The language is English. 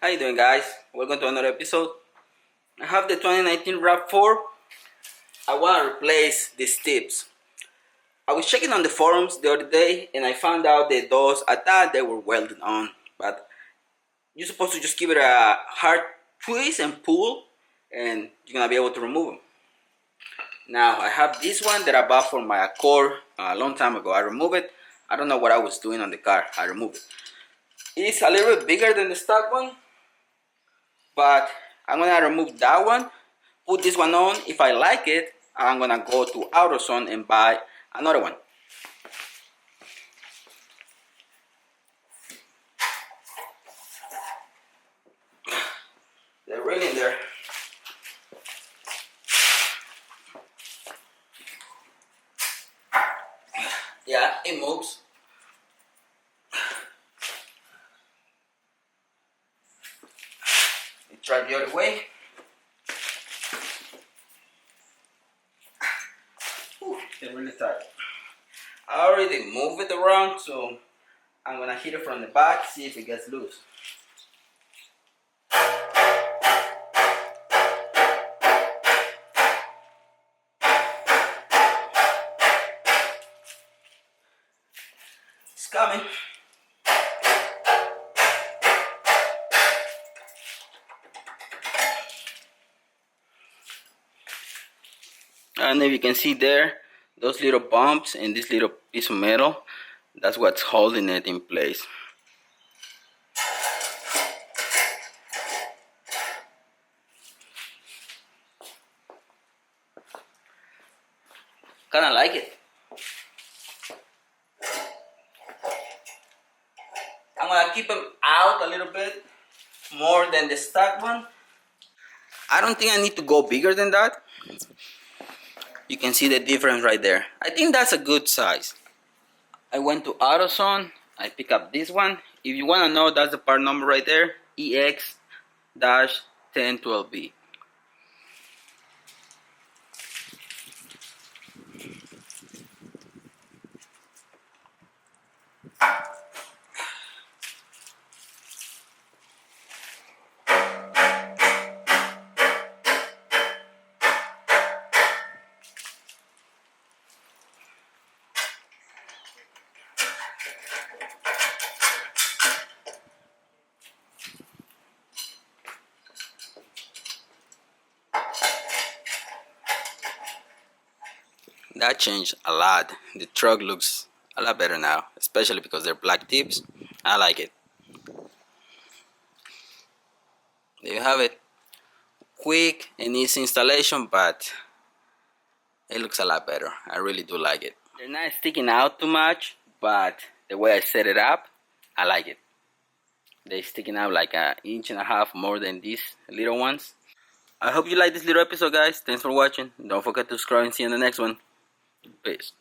How you doing, guys? Welcome to another episode. I have the 2019 RAV4. I want to replace these tips. I was checking on the forums the other day and I found out that those, I thought they were welded on, but you're supposed to just give it a hard twist and pull and you're gonna be able to remove them. Now I have this one that I bought for my Accord a long time ago. I removed it. I don't know what I was doing on the car. I removed it. It's a little bit bigger than the stock one, but I'm gonna remove that one, put this one on. If I like it, I'm gonna go to AutoZone and buy another one. They're really in there. Yeah, it moves. Try the other way. Ooh, they're really tight. I already moved it around, so I'm gonna hit it from the back, see if it gets loose. It's coming. And if you can see there, those little bumps and this little piece of metal, that's what's holding it in place. Kinda like it. I'm gonna keep them out a little bit more than the stock one. I don't think I need to go bigger than that. You can see the difference right there. I think that's a good size. I went to AutoZone. I picked up this one. If you want to know, that's the part number right there. EX-1012B. That changed a lot. The truck looks a lot better now, especially because they're black tips. I like it. There you have it. Quick and easy installation, but it looks a lot better. I really do like it. They're not sticking out too much, but the way I set it up, I like it. They're sticking out like 1.5 inches more than these little ones. I hope you like this little episode, guys. Thanks for watching. Don't forget to subscribe and see you in the next one. Peace.